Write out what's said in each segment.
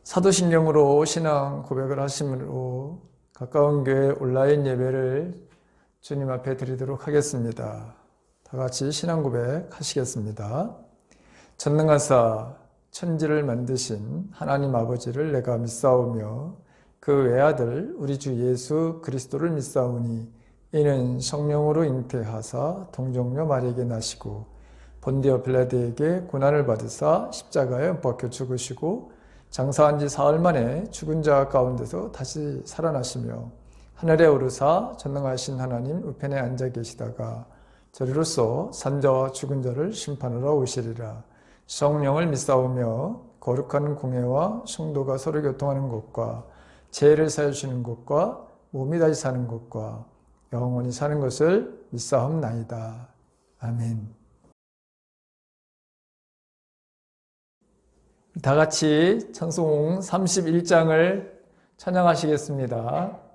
사도신경으로 신앙 고백을 하심으로 가까운 교회 온라인 예배를 주님 앞에 드리도록 하겠습니다. 다 같이 신앙 고백 하시겠습니다. 전능하사 천지를 만드신 하나님 아버지를 내가 믿사오며 그 외아들 우리 주 예수 그리스도를 믿사오니 이는 성령으로 잉태하사 동정녀 마리에게 나시고 본디오 빌라도에게 고난을 받으사 십자가에 못 박혀 죽으시고 장사한 지 사흘 만에 죽은 자 가운데서 다시 살아나시며 하늘에 오르사 전능하신 하나님 우편에 앉아 계시다가 저리로서 산자와 죽은 자를 심판하러 오시리라. 성령을 믿사오며 거룩한 공회와 성도가 서로 교통하는 것과 죄를 사해 주시는 것과 몸이 다시 사는 것과 영원히 사는 것을 믿사옵나이다. 아멘. 다 같이 찬송 31장을 찬양하시겠습니다.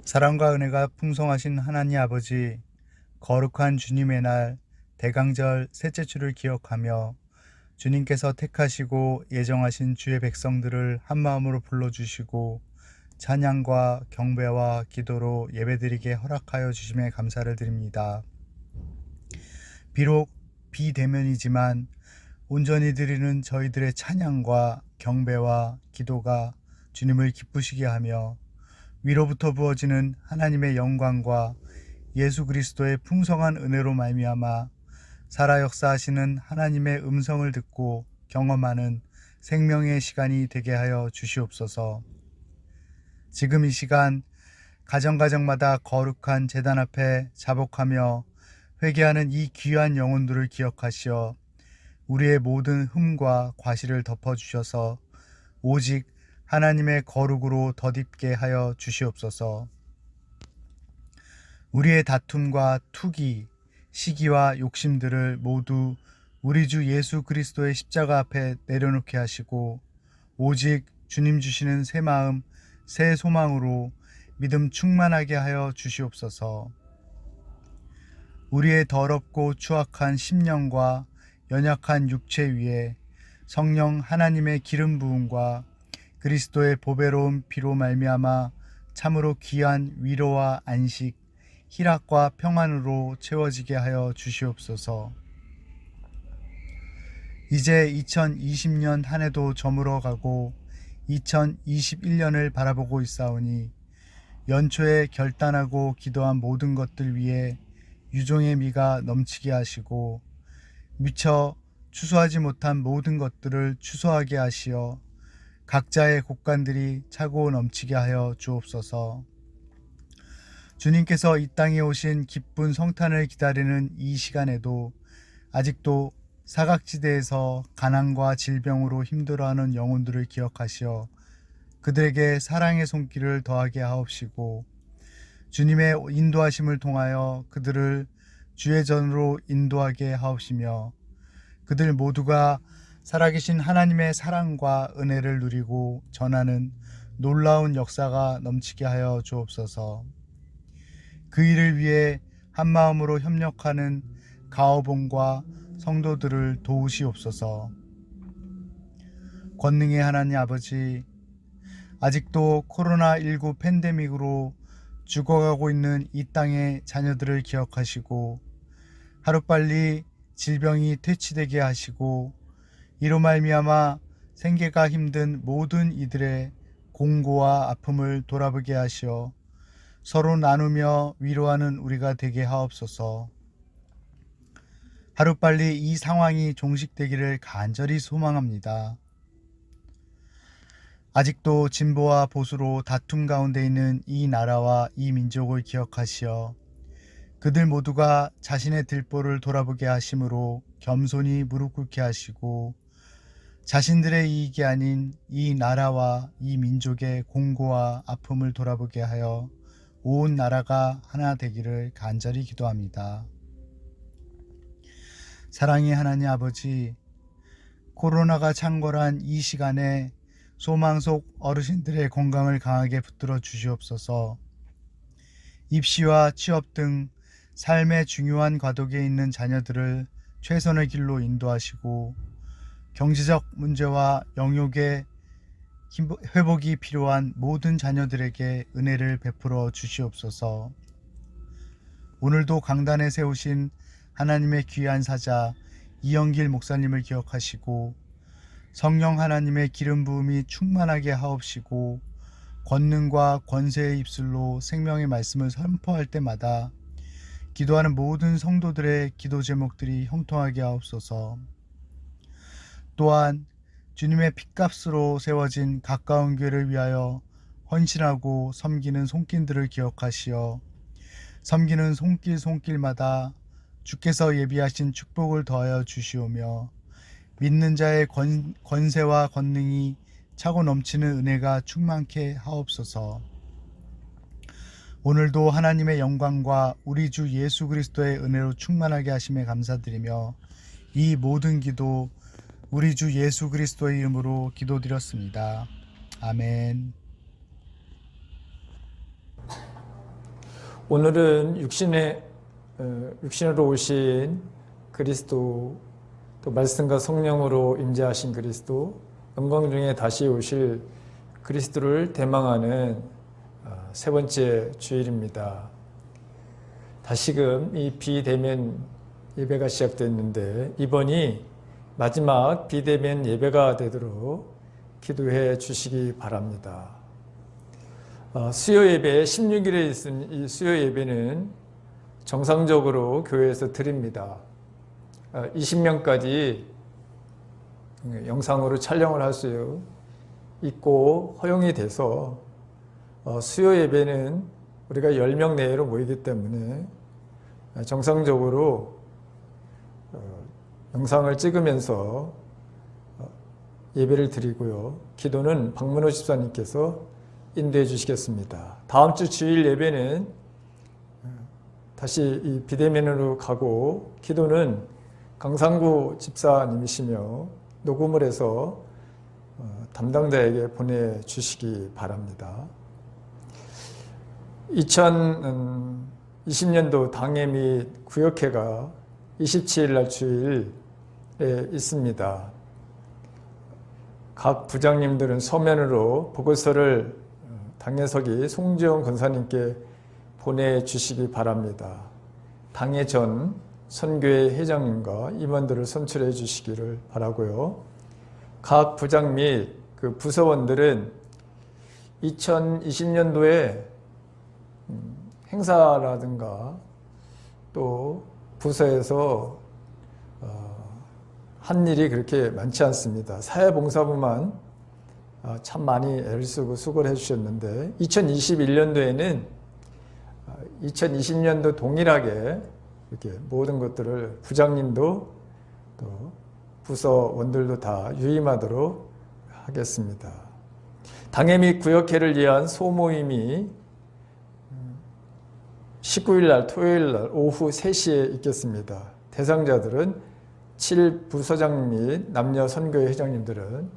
사랑과 은혜가 풍성하신 하나님 아버지, 거룩한 주님의 날 대강절 셋째 주를 기억하며 주님께서 택하시고 예정하신 주의 백성들을 한마음으로 불러주시고 찬양과 경배와 기도로 예배드리게 허락하여 주심에 감사를 드립니다. 비록 비대면이지만 온전히 드리는 저희들의 찬양과 경배와 기도가 주님을 기쁘시게 하며 위로부터 부어지는 하나님의 영광과 예수 그리스도의 풍성한 은혜로 말미암아 살아 역사하시는 하나님의 음성을 듣고 경험하는 생명의 시간이 되게 하여 주시옵소서. 지금 이 시간 가정가정마다 거룩한 제단 앞에 자복하며 회개하는 이 귀한 영혼들을 기억하시어 우리의 모든 흠과 과실을 덮어주셔서 오직 하나님의 거룩으로 덧입게 하여 주시옵소서. 우리의 다툼과 투기, 시기와 욕심들을 모두 우리 주 예수 그리스도의 십자가 앞에 내려놓게 하시고 오직 주님 주시는 새 마음, 새 소망으로 믿음 충만하게 하여 주시옵소서. 우리의 더럽고 추악한 심령과 연약한 육체 위에 성령 하나님의 기름 부음과 그리스도의 보배로운 피로 말미암아 참으로 귀한 위로와 안식, 희락과 평안으로 채워지게 하여 주시옵소서. 이제 2020년 한 해도 저물어 가고 2021년을 바라보고 있사오니 연초에 결단하고 기도한 모든 것들 위에 유종의 미가 넘치게 하시고 미처 추수하지 못한 모든 것들을 추수하게 하시어 각자의 곳간들이 차고 넘치게 하여 주옵소서. 주님께서 이 땅에 오신 기쁜 성탄을 기다리는 이 시간에도 아직도 사각지대에서 가난과 질병으로 힘들어하는 영혼들을 기억하시어 그들에게 사랑의 손길을 더하게 하옵시고 주님의 인도하심을 통하여 그들을 주의 전으로 인도하게 하옵시며 그들 모두가 살아계신 하나님의 사랑과 은혜를 누리고 전하는 놀라운 역사가 넘치게 하여 주옵소서. 그 일을 위해 한마음으로 협력하는 가어봉과 성도들을 도우시옵소서. 권능의 하나님 아버지, 아직도 코로나19 팬데믹으로 죽어가고 있는 이 땅의 자녀들을 기억하시고 하루빨리 질병이 퇴치되게 하시고 이로 말미암아 생계가 힘든 모든 이들의 공고와 아픔을 돌아보게 하시어 서로 나누며 위로하는 우리가 되게 하옵소서. 하루빨리 이 상황이 종식되기를 간절히 소망합니다. 아직도 진보와 보수로 다툼 가운데 있는 이 나라와 이 민족을 기억하시어 그들 모두가 자신의 들보를 돌아보게 하심으로 겸손히 무릎 꿇게 하시고 자신들의 이익이 아닌 이 나라와 이 민족의 공고와 아픔을 돌아보게 하여 온 나라가 하나 되기를 간절히 기도합니다. 사랑의 하나님 아버지, 코로나가 창궐한 이 시간에 소망 속 어르신들의 건강을 강하게 붙들어 주시옵소서. 입시와 취업 등 삶의 중요한 과도기에 있는 자녀들을 최선의 길로 인도하시고 경제적 문제와 영역의 회복이 필요한 모든 자녀들에게 은혜를 베풀어 주시옵소서. 오늘도 강단에 세우신 하나님의 귀한 사자 이영길 목사님을 기억하시고 성령 하나님의 기름 부음이 충만하게 하옵시고 권능과 권세의 입술로 생명의 말씀을 선포할 때마다 기도하는 모든 성도들의 기도 제목들이 형통하게 하옵소서. 또한 주님의 핏값으로 세워진 가까운 교회를 위하여 헌신하고 섬기는 손길들을 기억하시어 섬기는 손길마다 주께서 예비하신 축복을 더하여 주시오며 믿는 자의 권세와 권능이 차고 넘치는 은혜가 충만케 하옵소서. 오늘도 하나님의 영광과 우리 주 예수 그리스도의 은혜로 충만하게 하심에 감사드리며 이 모든 기도 우리 주 예수 그리스도의 이름으로 기도드렸습니다. 아멘. 오늘은 육신으로 오신 그리스도, 또 말씀과 성령으로 임재하신 그리스도, 영광 중에 다시 오실 그리스도를 대망하는 세 번째 주일입니다. 다시금 이 비대면 예배가 시작됐는데 이번이 마지막 비대면 예배가 되도록 기도해 주시기 바랍니다. 수요 예배 16일에 있은 이 수요 예배는 정상적으로 교회에서 드립니다. 20명까지 영상으로 촬영을 할 수 있고 허용이 돼서 수요 예배는 우리가 10명 내외로 모이기 때문에 정상적으로 영상을 찍으면서 예배를 드리고요. 기도는 박문호 집사님께서 인도해 주시겠습니다. 다음 주 주일 예배는 다시 이 비대면으로 가고 기도는 강상구 집사님이시며 녹음을 해서 담당자에게 보내주시기 바랍니다. 2020년도 당회 및 구역회가 27일 날 주일에 있습니다. 각 부장님들은 서면으로 보고서를 당회석이 송지영 권사님께 보내주시기 바랍니다. 당회 전 선교회 회장님과 임원들을 선출해 주시기를 바라고요. 각 부장 및 그 부서원들은 2020년도에 행사라든가 또 부서에서 한 일이 그렇게 많지 않습니다. 사회봉사부만 참 많이 애를 쓰고 수고를 해주셨는데 2021년도에는 2020년도 동일하게 이렇게 모든 것들을 부장님도 또 부서원들도 다 유임하도록 하겠습니다. 당회 및 구역회를 위한 소모임이 19일 날 토요일 날 오후 3시에 있겠습니다. 대상자들은 7부서장 및 남녀 선교회 회장님들은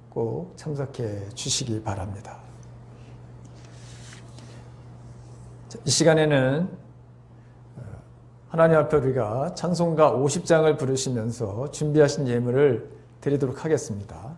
꼭 참석해 주시기 바랍니다. 이 시간에는 하나님 앞에 우리가 찬송가 50장을 부르시면서 준비하신 예물을 드리도록 하겠습니다.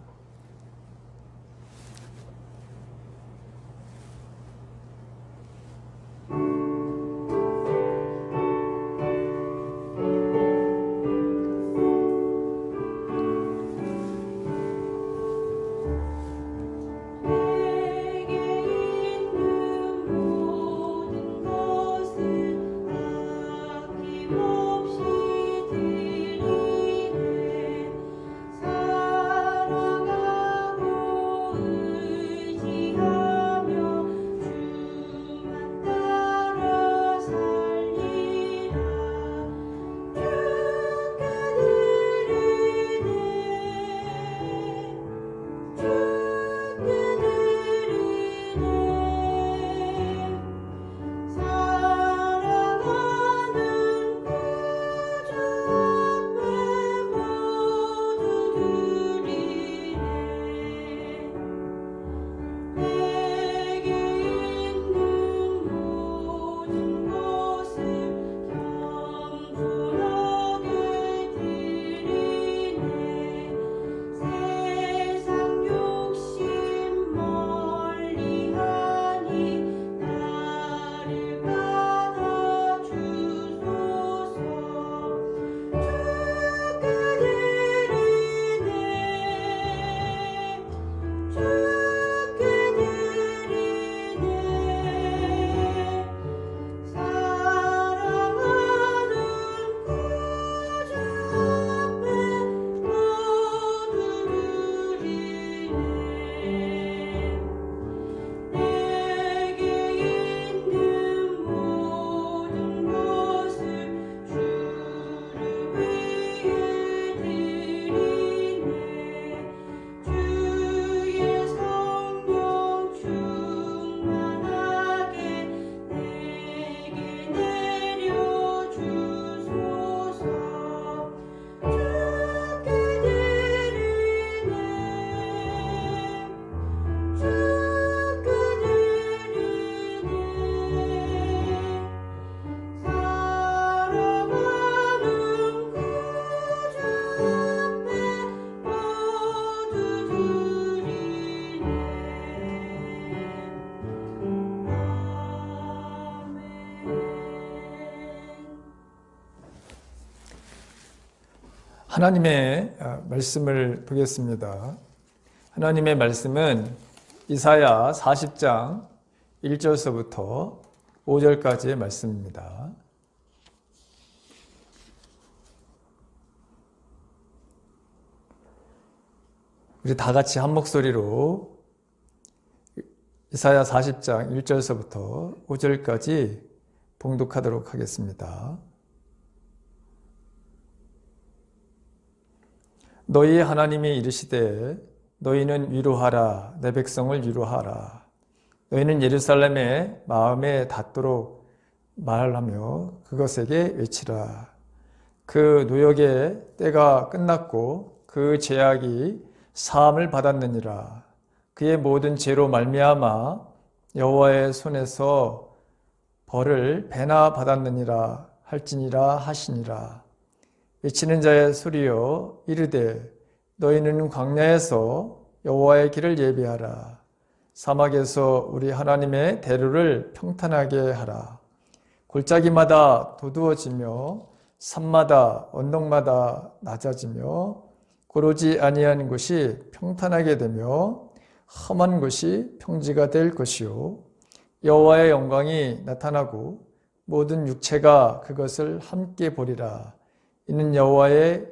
하나님의 말씀을 보겠습니다. 하나님의 말씀은 이사야 40장 1절서부터 5절까지의 말씀입니다. 우리 다 같이 한 목소리로 이사야 40장 1절서부터 5절까지 봉독하도록 하겠습니다. 너희 하나님이 이르시되 너희는 위로하라 내 백성을 위로하라 너희는 예루살렘에 마음에 닿도록 말하며 그것에게 외치라 그 노역의 때가 끝났고 그 죄악이 사함을 받았느니라 그의 모든 죄로 말미암아 여호와의 손에서 벌을 배나 받았느니라 할지니라 하시니라 외치는 자의 소리여 이르되 너희는 광야에서 여호와의 길을 예비하라 사막에서 우리 하나님의 대로를 평탄하게 하라 골짜기마다 도두어지며 산마다 언덕마다 낮아지며 고르지 아니한 곳이 평탄하게 되며 험한 곳이 평지가 될 것이요 여호와의 영광이 나타나고 모든 육체가 그것을 함께 보리라 이는 여호와의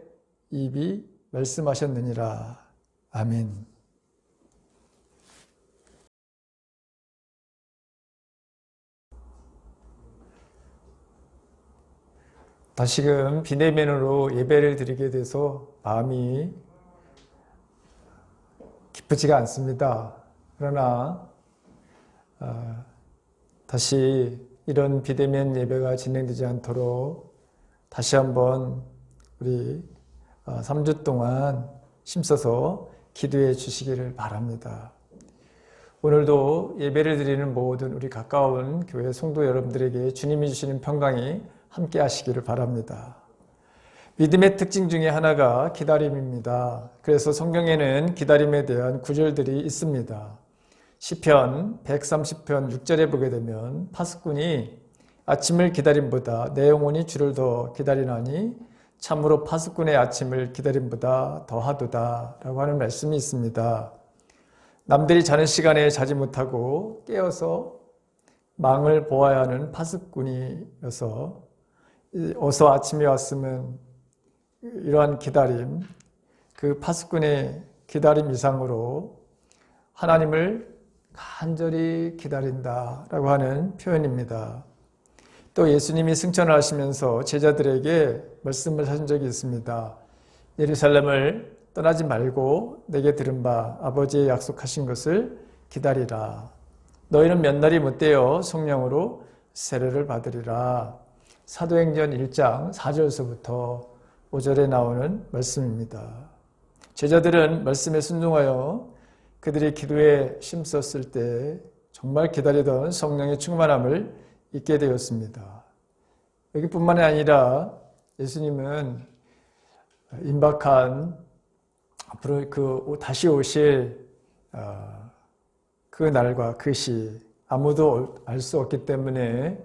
입이 말씀하셨느니라. 아멘. 다시금 비대면으로 예배를 드리게 돼서 마음이 기쁘지가 않습니다. 그러나 다시 이런 비대면 예배가 진행되지 않도록 다시 한번 우리 3주 동안 힘써서 기도해 주시기를 바랍니다. 오늘도 예배를 드리는 모든 우리 가까운 교회 성도 여러분들에게 주님이 주시는 평강이 함께 하시기를 바랍니다. 믿음의 특징 중에 하나가 기다림입니다. 그래서 성경에는 기다림에 대한 구절들이 있습니다. 시편 130편 6절에 보게 되면 파수꾼이 아침을 기다림보다 내 영혼이 주를 더 기다리나니 참으로 파수꾼의 아침을 기다림보다 더하도다 라고 하는 말씀이 있습니다. 남들이 자는 시간에 자지 못하고 깨어서 망을 보아야 하는 파수꾼이어서 어서 아침이 왔으면 이러한 기다림, 그 파수꾼의 기다림 이상으로 하나님을 간절히 기다린다라고 하는 표현입니다. 또 예수님이 승천을 하시면서 제자들에게 말씀을 하신 적이 있습니다. 예루살렘을 떠나지 말고 내게 들은 바 아버지의 약속하신 것을 기다리라. 너희는 몇 날이 못되어 성령으로 세례를 받으리라. 사도행전 1장 4절서부터 5절에 나오는 말씀입니다. 제자들은 말씀에 순종하여 그들이 기도에 힘썼을 때 정말 기다리던 성령의 충만함을 있게 되었습니다. 여기뿐만이 아니라 예수님은 임박한 앞으로 다시 오실 그 날과 그 시 아무도 알 수 없기 때문에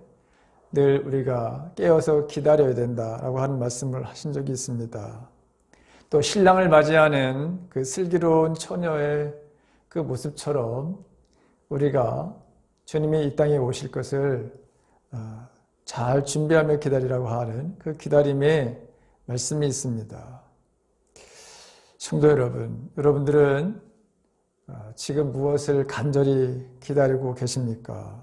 늘 우리가 깨어서 기다려야 된다라고 하는 말씀을 하신 적이 있습니다. 또 신랑을 맞이하는 그 슬기로운 처녀의 그 모습처럼 우리가 주님이 이 땅에 오실 것을 잘 준비하며 기다리라고 하는 그 기다림의 말씀이 있습니다. 성도 여러분, 여러분들은 지금 무엇을 간절히 기다리고 계십니까?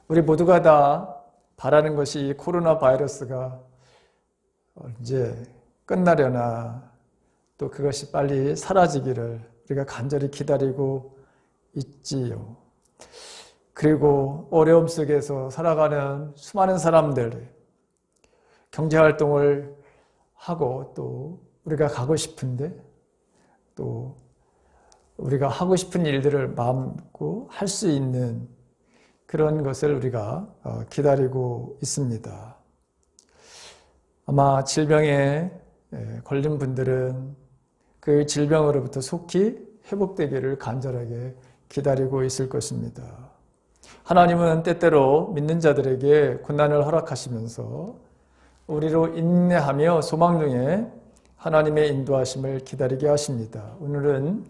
우리 모두가 다 바라는 것이 코로나 바이러스가 언제 끝나려나 또 그것이 빨리 사라지기를 우리가 간절히 기다리고 있지요. 그리고 어려움 속에서 살아가는 수많은 사람들, 경제활동을 하고 또 우리가 가고 싶은데 또 우리가 하고 싶은 일들을 마음고 할 수 있는 그런 것을 우리가 기다리고 있습니다. 아마 질병에 걸린 분들은 그 질병으로부터 속히 회복되기를 간절하게 기다리고 있을 것입니다. 하나님은 때때로 믿는 자들에게 고난을 허락하시면서 우리로 인내하며 소망 중에 하나님의 인도하심을 기다리게 하십니다. 오늘은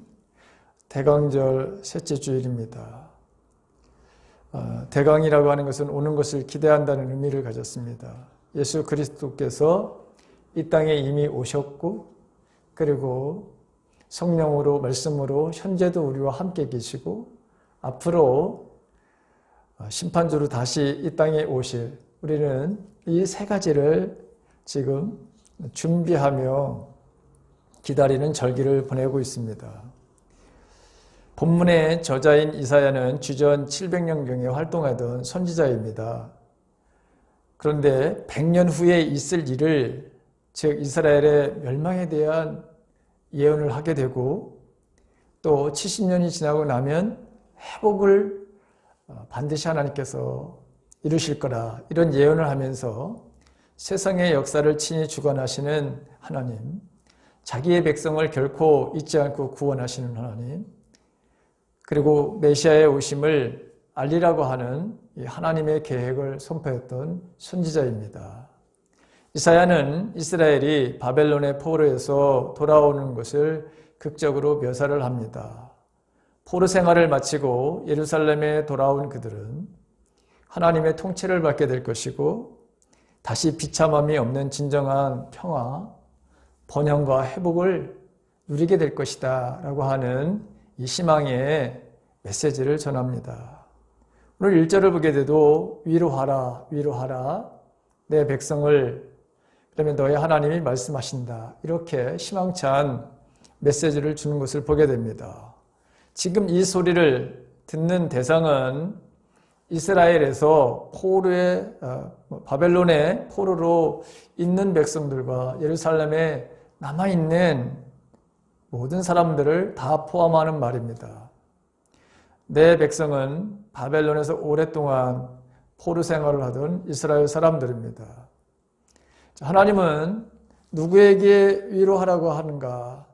대강절 셋째 주일입니다. 대강이라고 하는 것은 오는 것을 기대한다는 의미를 가졌습니다. 예수 그리스도께서 이 땅에 이미 오셨고 그리고 성령으로 말씀으로 현재도 우리와 함께 계시고 앞으로 심판주로 다시 이 땅에 오실 우리는 이 세 가지를 지금 준비하며 기다리는 절기를 보내고 있습니다. 본문의 저자인 이사야는 주전 700년경에 활동하던 선지자입니다. 그런데 100년 후에 있을 일을, 즉 이스라엘의 멸망에 대한 예언을 하게 되고 또 70년이 지나고 나면 회복을 반드시 하나님께서 이루실 거라 이런 예언을 하면서 세상의 역사를 친히 주관하시는 하나님, 자기의 백성을 결코 잊지 않고 구원하시는 하나님, 그리고 메시아의 오심을 알리라고 하는 하나님의 계획을 선포했던 선지자입니다. 이사야는 이스라엘이 바벨론의 포로에서 돌아오는 것을 극적으로 묘사를 합니다. 포로 생활을 마치고 예루살렘에 돌아온 그들은 하나님의 통치를 받게 될 것이고 다시 비참함이 없는 진정한 평화, 번영과 회복을 누리게 될 것이다 라고 하는 이 희망의 메시지를 전합니다. 오늘 1절을 보게 돼도 위로하라 위로하라 내 백성을, 그러면 너의 하나님이 말씀하신다, 이렇게 희망찬 메시지를 주는 것을 보게 됩니다. 지금 이 소리를 듣는 대상은 이스라엘에서 바벨론의 포로로 있는 백성들과 예루살렘에 남아있는 모든 사람들을 다 포함하는 말입니다. 내 백성은 바벨론에서 오랫동안 포로 생활을 하던 이스라엘 사람들입니다. 하나님은 누구에게 위로하라고 하는가?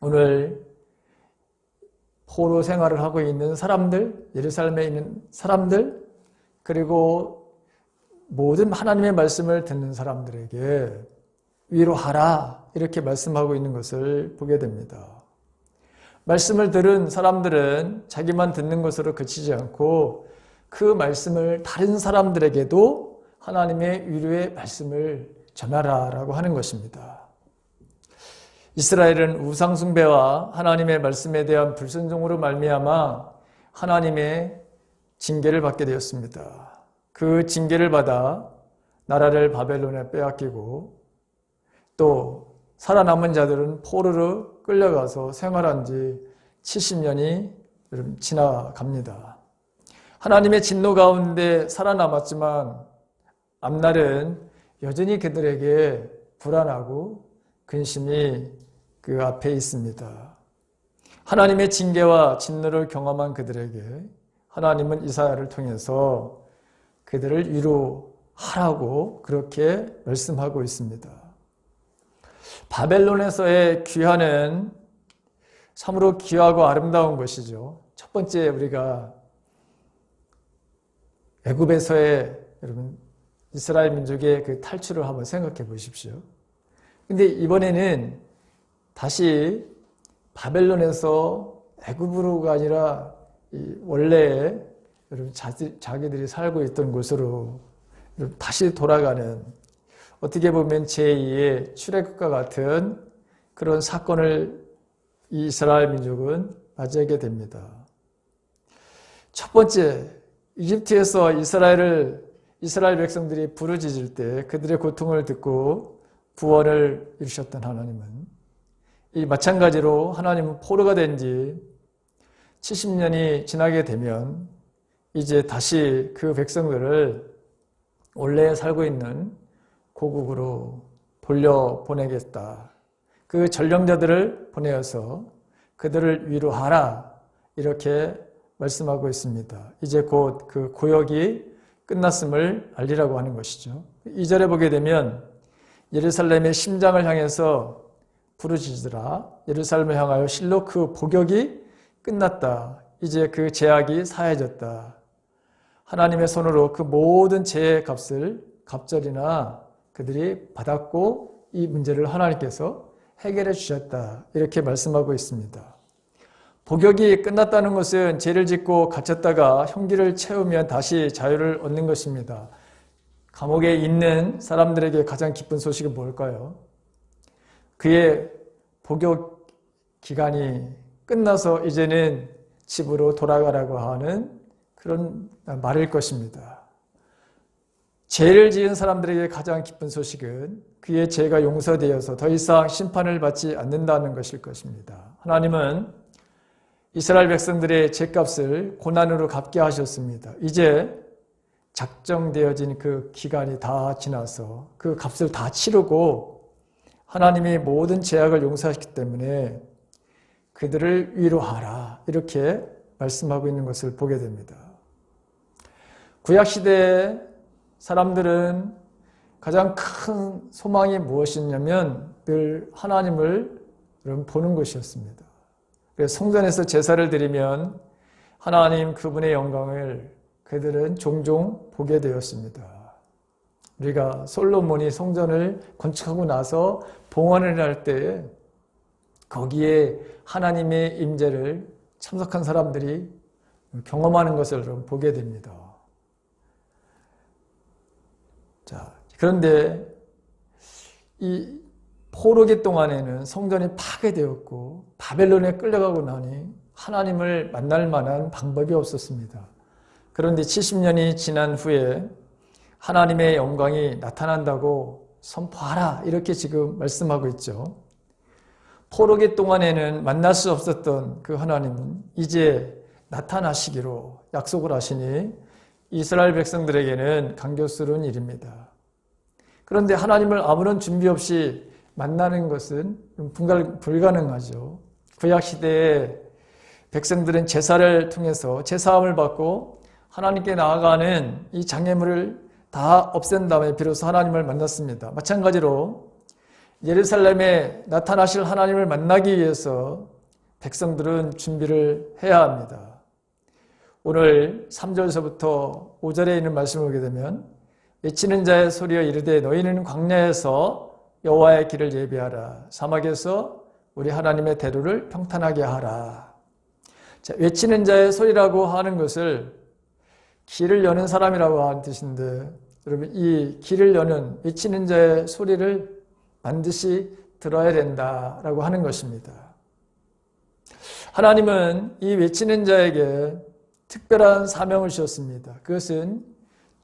오늘 포로 생활을 하고 있는 사람들, 예루살렘에 있는 사람들, 그리고 모든 하나님의 말씀을 듣는 사람들에게 위로하라 이렇게 말씀하고 있는 것을 보게 됩니다. 말씀을 들은 사람들은 자기만 듣는 것으로 그치지 않고 그 말씀을 다른 사람들에게도 하나님의 위로의 말씀을 전하라라고 하는 것입니다. 이스라엘은 우상 숭배와 하나님의 말씀에 대한 불순종으로 말미암아 하나님의 징계를 받게 되었습니다. 그 징계를 받아 나라를 바벨론에 빼앗기고 또 살아남은 자들은 포로로 끌려가서 생활한 지 70년이 지나갑니다. 하나님의 진노 가운데 살아남았지만 앞날은 여전히 그들에게 불안하고 근심이 그 앞에 있습니다. 하나님의 징계와 진노를 경험한 그들에게 하나님은 이사야를 통해서 그들을 위로하라고 그렇게 말씀하고 있습니다. 바벨론에서의 귀환은 참으로 귀하고 아름다운 것이죠. 첫 번째 우리가 애굽에서의 여러분 이스라엘 민족의 그 탈출을 한번 생각해 보십시오. 근데 이번에는 다시 바벨론에서 애굽으로가 아니라 원래 여러분 자기들이 살고 있던 곳으로 다시 돌아가는, 어떻게 보면 제2의 출애굽과 같은 그런 사건을 이 이스라엘 민족은 맞이하게 됩니다. 첫 번째, 이집트에서 이스라엘 백성들이 부르짖을 때 그들의 고통을 듣고 구원을 이루셨던 하나님은 이 마찬가지로 하나님은 포로가 된 지 70년이 지나게 되면 이제 다시 그 백성들을 원래 살고 있는 고국으로 돌려보내겠다. 그 전령자들을 보내어서 그들을 위로하라 이렇게 말씀하고 있습니다. 이제 곧 그 고역이 끝났음을 알리라고 하는 것이죠. 2절에 보게 되면 예루살렘의 심장을 향해서 부르짖으라. 예루살렘을 향하여 실로 그 복역이 끝났다. 이제 그 죄악이 사해졌다. 하나님의 손으로 그 모든 죄의 값을 갑절이나 그들이 받았고 이 문제를 하나님께서 해결해 주셨다. 이렇게 말씀하고 있습니다. 복역이 끝났다는 것은 죄를 짓고 갇혔다가 형기를 채우면 다시 자유를 얻는 것입니다. 감옥에 있는 사람들에게 가장 기쁜 소식은 뭘까요? 그의 복역 기간이 끝나서 이제는 집으로 돌아가라고 하는 그런 말일 것입니다. 죄를 지은 사람들에게 가장 기쁜 소식은 그의 죄가 용서되어서 더 이상 심판을 받지 않는다는 것일 것입니다. 하나님은 이스라엘 백성들의 죄값을 고난으로 갚게 하셨습니다. 이제 작정되어진 그 기간이 다 지나서 그 값을 다 치르고 하나님이 모든 죄악을 용서하셨기 때문에 그들을 위로하라 이렇게 말씀하고 있는 것을 보게 됩니다. 구약시대의 사람들은 가장 큰 소망이 무엇이냐면 늘 하나님을 보는 것이었습니다. 그래서 성전에서 제사를 드리면 하나님 그분의 영광을 그들은 종종 보게 되었습니다. 우리가 솔로몬이 성전을 건축하고 나서 봉헌을 할 때에 거기에 하나님의 임재를 참석한 사람들이 경험하는 것을 보게 됩니다. 자, 그런데 이 포로기 동안에는 성전이 파괴되었고 바벨론에 끌려가고 나니 하나님을 만날 만한 방법이 없었습니다. 그런데 70년이 지난 후에 하나님의 영광이 나타난다고 선포하라 이렇게 지금 말씀하고 있죠. 포로기 동안에는 만날 수 없었던 그 하나님은 이제 나타나시기로 약속을 하시니 이스라엘 백성들에게는 감격스러운 일입니다. 그런데 하나님을 아무런 준비 없이 만나는 것은 불가능하죠. 구약시대에 백성들은 제사를 통해서 제사함을 받고 하나님께 나아가는 이 장애물을 다 없앤 다음에 비로소 하나님을 만났습니다. 마찬가지로 예루살렘에 나타나실 하나님을 만나기 위해서 백성들은 준비를 해야 합니다. 오늘 3절에서부터 5절에 있는 말씀을 보게 되면 외치는 자의 소리여 이르되 너희는 광야에서 여호와의 길을 예비하라. 사막에서 우리 하나님의 대로를 평탄하게 하라. 자, 외치는 자의 소리라고 하는 것을 길을 여는 사람이라고 하는 뜻인데 여러분 이 길을 여는 외치는 자의 소리를 반드시 들어야 된다라고 하는 것입니다. 하나님은 이 외치는 자에게 특별한 사명을 주셨습니다. 그것은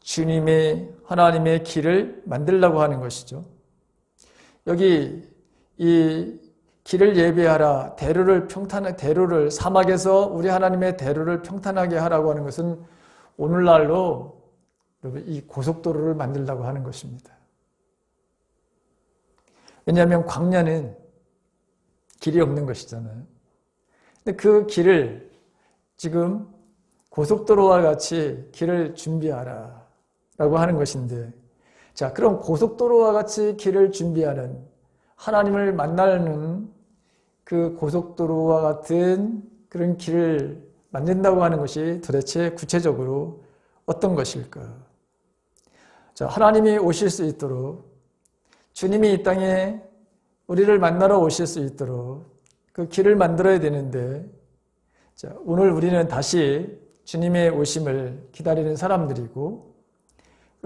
주님의 하나님의 길을 만들려고 하는 것이죠. 여기 이 길을 예비하라, 대로를 사막에서 우리 하나님의 대로를 평탄하게 하라고 하는 것은 오늘날로 이 고속도로를 만들려고 하는 것입니다. 왜냐하면 광야는 길이 없는 것이잖아요. 근데 그 길을 지금 고속도로와 같이 길을 준비하라 라고 하는 것인데, 자, 그럼 고속도로와 같이 길을 준비하는 하나님을 만나는 그 고속도로와 같은 그런 길을 만든다고 하는 것이 도대체 구체적으로 어떤 것일까? 자, 하나님이 오실 수 있도록 주님이 이 땅에 우리를 만나러 오실 수 있도록 그 길을 만들어야 되는데, 자, 오늘 우리는 다시 주님의 오심을 기다리는 사람들이고,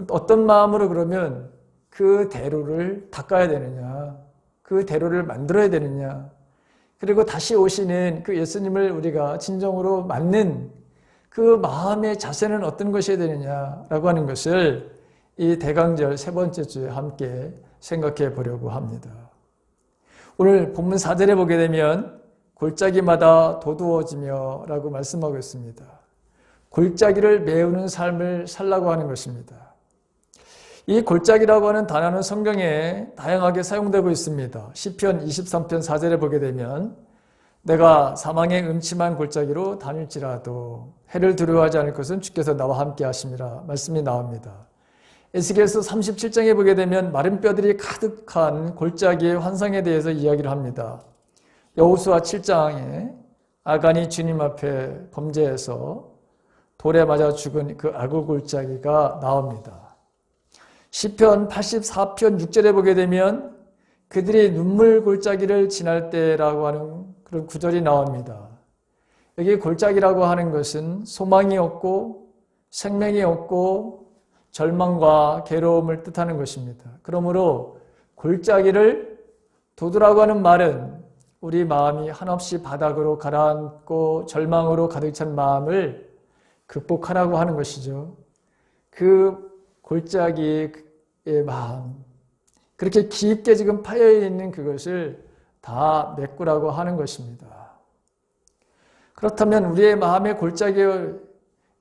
어떤 마음으로 그러면 그 대로를 닦아야 되느냐, 그 대로를 만들어야 되느냐, 그리고 다시 오시는 그 예수님을 우리가 진정으로 맞는 그 마음의 자세는 어떤 것이어야 되느냐라고 하는 것을 이 대강절 세 번째 주에 함께 생각해 보려고 합니다. 오늘 본문 4절에 보게 되면 골짜기마다 도두어지며 라고 말씀하고 있습니다. 골짜기를 메우는 삶을 살라고 하는 것입니다. 이 골짜기라고 하는 단어는 성경에 다양하게 사용되고 있습니다. 시편 23편 4절에 보게 되면 내가 사망의 음침한 골짜기로 다닐지라도 해를 두려워하지 않을 것은 주께서 나와 함께 하심이라 말씀이 나옵니다. 에스겔서 37장에 보게 되면 마른 뼈들이 가득한 골짜기의 환상에 대해서 이야기를 합니다. 여호수아 7장에 아간이 주님 앞에 범죄해서 돌에 맞아 죽은 그 악의 골짜기가 나옵니다. 시편 84편 6절에 보게 되면 그들이 눈물 골짜기를 지날 때라고 하는 그런 구절이 나옵니다. 여기 골짜기라고 하는 것은 소망이 없고 생명이 없고 절망과 괴로움을 뜻하는 것입니다. 그러므로 골짜기를 도두라고 하는 말은 우리 마음이 한없이 바닥으로 가라앉고 절망으로 가득 찬 마음을 극복하라고 하는 것이죠. 그 골짜기의 마음, 그렇게 깊게 지금 파여있는 그것을 다 메꾸라고 하는 것입니다. 그렇다면 우리의 마음의 골짜기를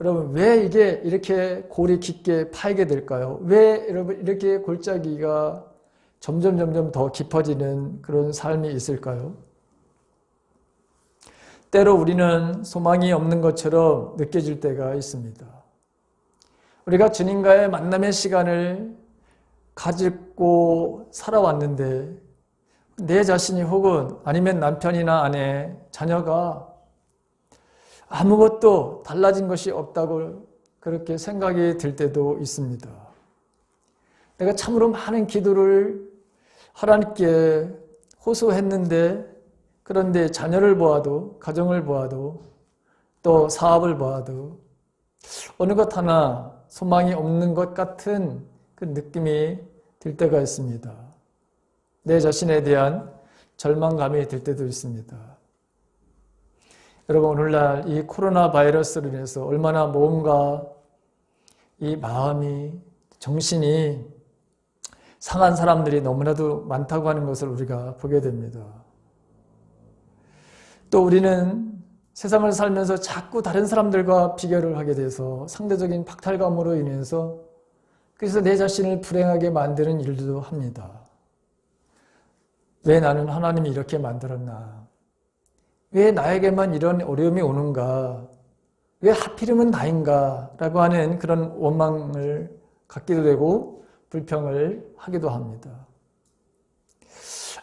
여러분 왜 이게 이렇게 골이 깊게 파이게 될까요? 왜 여러분 이렇게 골짜기가 점점 더 깊어지는 그런 삶이 있을까요? 때로 우리는 소망이 없는 것처럼 느껴질 때가 있습니다. 우리가 주님과의 만남의 시간을 가지고 살아왔는데 내 자신이 혹은 아니면 남편이나 아내, 자녀가 아무것도 달라진 것이 없다고 그렇게 생각이 들 때도 있습니다. 내가 참으로 많은 기도를 하나님께 호소했는데 그런데 자녀를 보아도 가정을 보아도 또 사업을 보아도 어느 것 하나 소망이 없는 것 같은 그 느낌이 들 때가 있습니다. 내 자신에 대한 절망감이 들 때도 있습니다. 여러분 오늘날 이 코로나 바이러스로 인해서 얼마나 뭔가 이 마음이 정신이 상한 사람들이 너무나도 많다고 하는 것을 우리가 보게 됩니다. 또 우리는 세상을 살면서 자꾸 다른 사람들과 비교를 하게 돼서 상대적인 박탈감으로 인해서 그래서 내 자신을 불행하게 만드는 일도 합니다. 왜 나는 하나님이 이렇게 만들었나? 왜 나에게만 이런 어려움이 오는가? 왜 하필이면 나인가? 라고 하는 그런 원망을 갖기도 되고 불평을 하기도 합니다.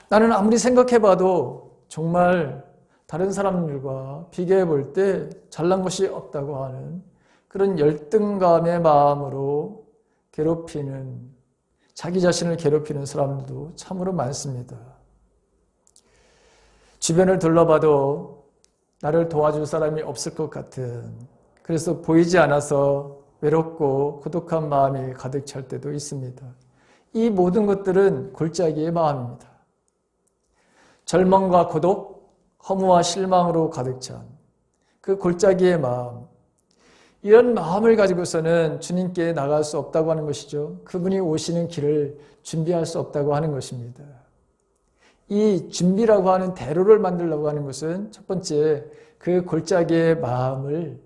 나는 아무리 생각해봐도 정말 다른 사람들과 비교해 볼 때 잘난 것이 없다고 하는 그런 열등감의 마음으로 괴롭히는, 자기 자신을 괴롭히는 사람들도 참으로 많습니다. 주변을 둘러봐도 나를 도와줄 사람이 없을 것 같은, 그래서 보이지 않아서 외롭고 고독한 마음이 가득 찰 때도 있습니다. 이 모든 것들은 골짜기의 마음입니다. 절망과 고독, 허무와 실망으로 가득 찬 그 골짜기의 마음, 이런 마음을 가지고서는 주님께 나갈 수 없다고 하는 것이죠. 그분이 오시는 길을 준비할 수 없다고 하는 것입니다. 이 준비라고 하는 대로를 만들려고 하는 것은 첫 번째 그 골짜기의 마음을,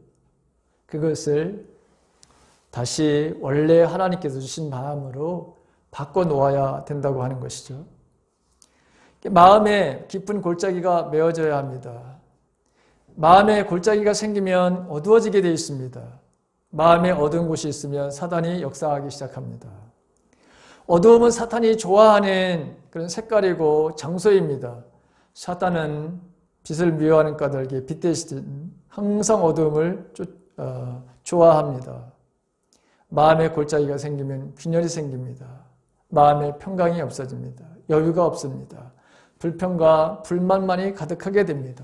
그것을 다시 원래 하나님께서 주신 마음으로 바꿔놓아야 된다고 하는 것이죠. 마음에 깊은 골짜기가 메어져야 합니다. 마음에 골짜기가 생기면 어두워지게 되어 있습니다. 마음에 어두운 곳이 있으면 사단이 역사하기 시작합니다. 어두움은 사탄이 좋아하는 그런 색깔이고 장소입니다. 사탄은 빛을 미워하는 까닭에 빛 대신 항상 어두움을 좋아합니다. 마음에 골짜기가 생기면 균열이 생깁니다. 마음에 평강이 없어집니다. 여유가 없습니다. 불평과 불만만이 가득하게 됩니다.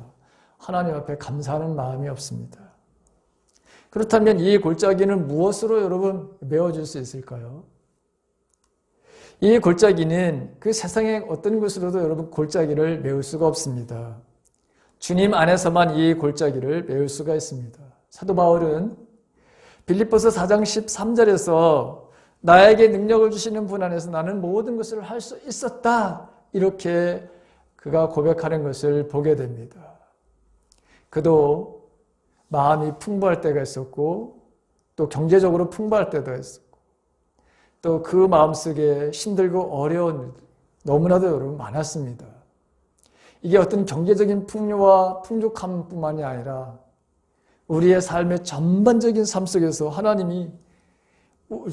하나님 앞에 감사하는 마음이 없습니다. 그렇다면 이 골짜기는 무엇으로 여러분 메워줄 수 있을까요? 이 골짜기는 그 세상의 어떤 것으로도 여러분 골짜기를 메울 수가 없습니다. 주님 안에서만 이 골짜기를 메울 수가 있습니다. 사도 바울은 빌립보서 4장 13절에서 나에게 능력을 주시는 분 안에서 나는 모든 것을 할 수 있었다, 이렇게 그가 고백하는 것을 보게 됩니다. 그도 마음이 풍부할 때가 있었고 또 경제적으로 풍부할 때도 있었고 또 그 마음속에 힘들고 어려운 일들 너무나도 여러분 많았습니다. 이게 어떤 경제적인 풍요와 풍족함뿐만이 아니라 우리의 삶의 전반적인 삶 속에서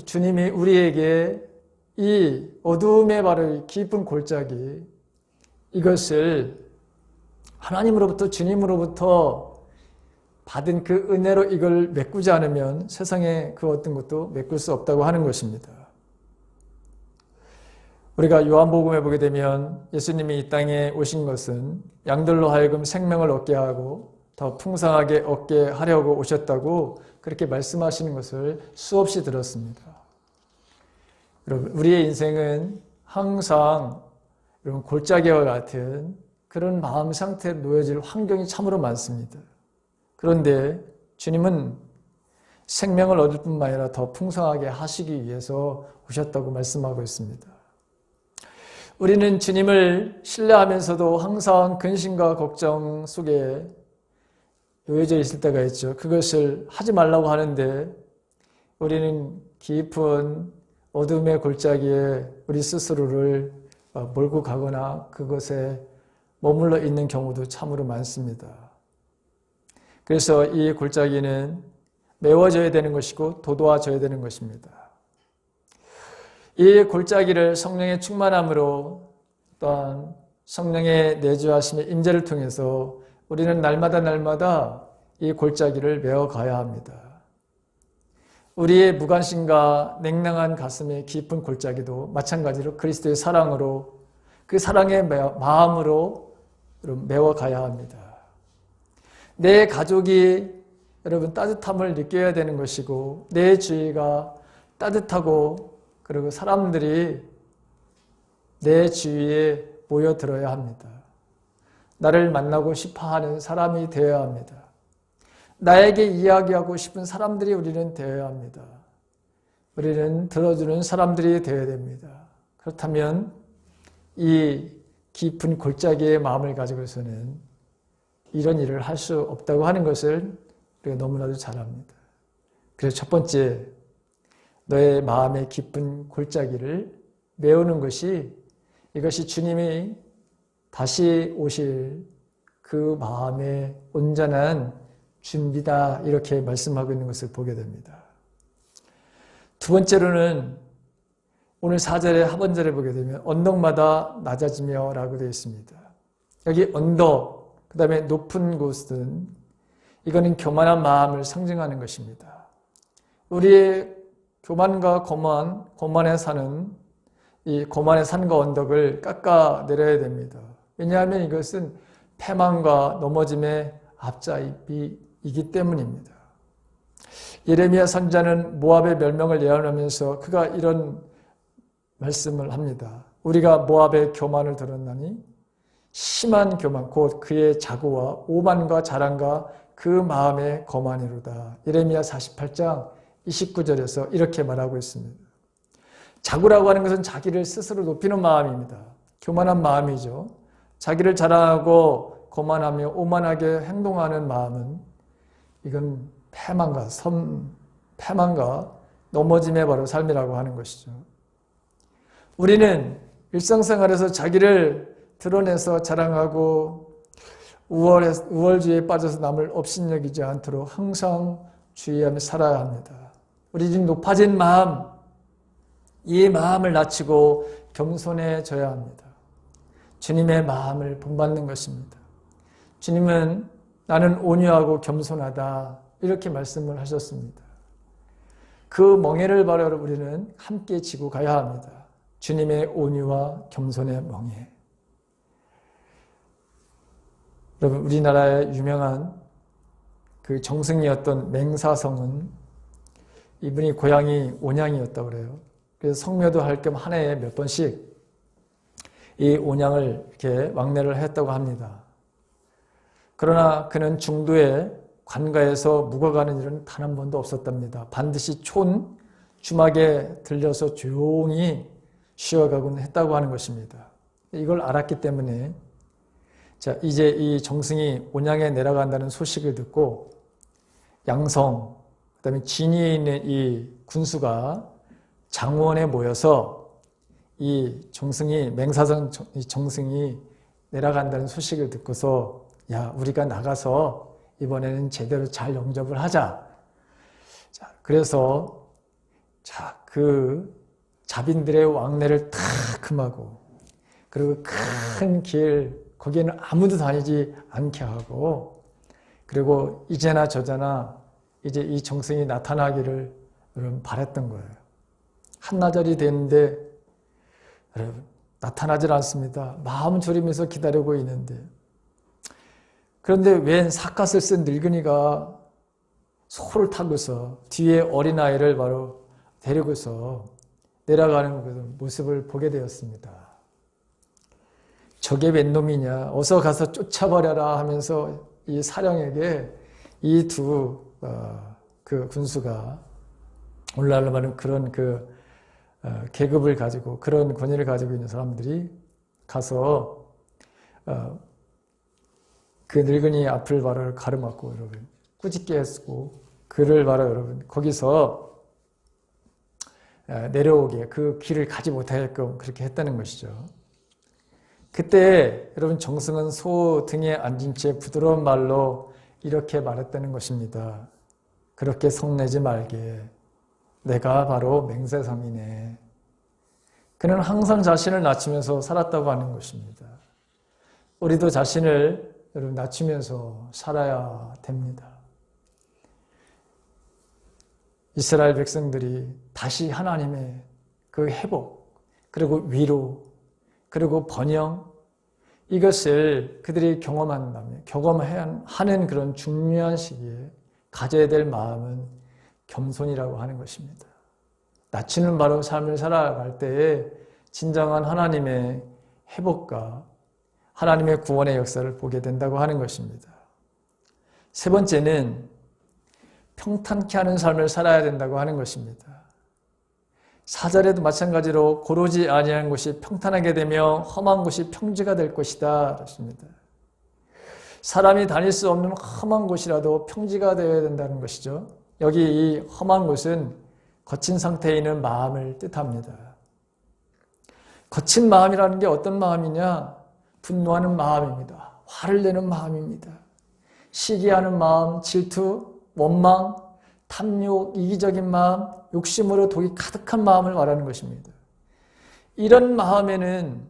주님이 우리에게 이 어두움의 바로 깊은 골짜기, 이것을 하나님으로부터, 주님으로부터 받은 그 은혜로 이걸 메꾸지 않으면 세상에 그 어떤 것도 메꿀 수 없다고 하는 것입니다. 우리가 요한복음에 보게 되면 예수님이 이 땅에 오신 것은 양들로 하여금 생명을 얻게 하고 더 풍성하게 얻게 하려고 오셨다고 그렇게 말씀하시는 것을 수없이 들었습니다. 여러분, 우리의 인생은 항상 이런 골짜기와 같은 그런 마음 상태에 놓여질 환경이 참으로 많습니다. 그런데 주님은 생명을 얻을 뿐만 아니라 더 풍성하게 하시기 위해서 오셨다고 말씀하고 있습니다. 우리는 주님을 신뢰하면서도 항상 근심과 걱정 속에 놓여져 있을 때가 있죠. 그것을 하지 말라고 하는데 우리는 깊은 어둠의 골짜기에 우리 스스로를 몰고 가거나 그것에 머물러 있는 경우도 참으로 많습니다. 그래서 이 골짜기는 메워져야 되는 것이고 도도해져야 되는 것입니다. 이 골짜기를 성령의 충만함으로 또한 성령의 내주하심의 임재를 통해서 우리는 날마다 이 골짜기를 메워가야 합니다. 우리의 무관심과 냉랭한 가슴의 깊은 골짜기도 마찬가지로 그리스도의 사랑으로 그 사랑의 마음으로 메워가야 합니다. 내 가족이 여러분 따뜻함을 느껴야 되는 것이고 내 주위가 따뜻하고 그리고 사람들이 내 주위에 모여들어야 합니다. 나를 만나고 싶어하는 사람이 되어야 합니다. 나에게 이야기하고 싶은 사람들이 우리는 되어야 합니다. 우리는 들어주는 사람들이 되어야 됩니다. 그렇다면 이 깊은 골짜기의 마음을 가지고서는 이런 일을 할 수 없다고 하는 것을 우리가 너무나도 잘 압니다. 그래서 첫 번째, 너의 마음의 깊은 골짜기를 메우는 것이 이것이 주님이 다시 오실 그 마음의 온전한 준비다 이렇게 말씀하고 있는 것을 보게 됩니다. 두 번째로는 오늘 4절의 하반절에 보게 되면 언덕마다 낮아지며 라고 되어 있습니다. 여기 언덕, 그 다음에 높은 곳은 이거는 교만한 마음을 상징하는 것입니다. 우리의 교만과 고만에 사는 이 고만의 산과 언덕을 깎아내려야 됩니다. 왜냐하면 이것은 패망과 넘어짐의 앞자이기 때문입니다. 예레미야 선지자는 모압의 멸망을 예언하면서 그가 이런 말씀을 합니다. 우리가 모압의 교만을 들었나니 심한 교만 곧 그의 자고와 오만과 자랑과 그 마음의 거만이로다. 예레미야 48장 29절에서 이렇게 말하고 있습니다. 자고라고 하는 것은 자기를 스스로 높이는 마음입니다. 교만한 마음이죠. 자기를 자랑하고 거만하며 오만하게 행동하는 마음은 이건 패망과 넘어짐의 바로 삶이라고 하는 것이죠. 우리는 일상생활에서 자기를 드러내서 자랑하고 우월주의에 빠져서 남을 업신여기지 않도록 항상 주의하며 살아야 합니다. 우리 집 높아진 마음, 이 마음을 낮추고 겸손해져야 합니다. 주님의 마음을 본받는 것입니다. 주님은 나는 온유하고 겸손하다 이렇게 말씀을 하셨습니다. 그 멍에를 바로 우리는 함께 지고 가야 합니다. 주님의 온유와 겸손의 멍에. 여러분, 우리나라의 유명한 그 정승이었던 맹사성은 이분이 고향이 온양이었다고 그래요. 그래서 성묘도 할 겸 한 해에 몇 번씩 이 온양을 이렇게 왕래를 했다고 합니다. 그러나 그는 중도에 관가에서 묵어가는 일은 단 한 번도 없었답니다. 반드시 주막에 들려서 조용히 쉬어가곤 했다고 하는 것입니다. 이걸 알았기 때문에 자, 이제 이 정승이 온양에 내려간다는 소식을 듣고 양성, 그 다음에 진위에 있는 이 군수가 장원에 모여서 이 정승이, 맹사성 정승이 내려간다는 소식을 듣고서 야, 우리가 나가서 이번에는 제대로 잘 영접을 하자. 자, 그래서 자, 그 자빈들의 왕래를 탁 금하고 그리고 큰 길 거기에는 아무도 다니지 않게 하고 그리고 이제나 저제나 이제 이 정승이 나타나기를 여러분 바랬던 거예요. 한나절이 됐는데 여러분 나타나질 않습니다. 마음 졸이면서 기다리고 있는데 그런데 웬 삿갓을 쓴 늙은이가 소를 타고서 뒤에 어린아이를 바로 데리고서 내려가는 그 모습을 보게 되었습니다. 저게 웬 놈이냐, 어서 가서 쫓아버려라 하면서 이 사령에게 이 두 그 군수가, 오늘날로 말하는 그런 계급을 가지고 그런 권위를 가지고 있는 사람들이 가서 그 늙은이 앞을 바로 가로막고 여러분 꾸짖게 했고, 그를 바로 여러분 거기서 내려오게, 그 길을 가지 못하게끔 그렇게 했다는 것이죠. 그때 여러분 정승은 소 등에 앉은 채 부드러운 말로 이렇게 말했다는 것입니다. 그렇게 성내지 말게. 내가 바로 맹세성이네. 그는 항상 자신을 낮추면서 살았다고 하는 것입니다. 우리도 자신을 여러분 낮추면서 살아야 됩니다. 이스라엘 백성들이 다시 하나님의 그 회복, 그리고 위로, 그리고 번영, 이것을 그들이 경험해야 하는 그런 중요한 시기에 가져야 될 마음은 겸손이라고 하는 것입니다. 낮추는 바로 삶을 살아갈 때에 진정한 하나님의 회복과 하나님의 구원의 역사를 보게 된다고 하는 것입니다. 세 번째는 평탄케 하는 삶을 살아야 된다고 하는 것입니다. 4절에도 마찬가지로 고르지 아니한 곳이 평탄하게 되며 험한 곳이 평지가 될 것이다 그렇습니다. 사람이 다닐 수 없는 험한 곳이라도 평지가 되어야 된다는 것이죠. 여기 이 험한 곳은 거친 상태에 있는 마음을 뜻합니다. 거친 마음이라는 게 어떤 마음이냐? 분노하는 마음입니다. 화를 내는 마음입니다. 시기하는 마음, 질투, 원망, 탐욕, 이기적인 마음, 욕심으로 독이 가득한 마음을 말하는 것입니다. 이런 마음에는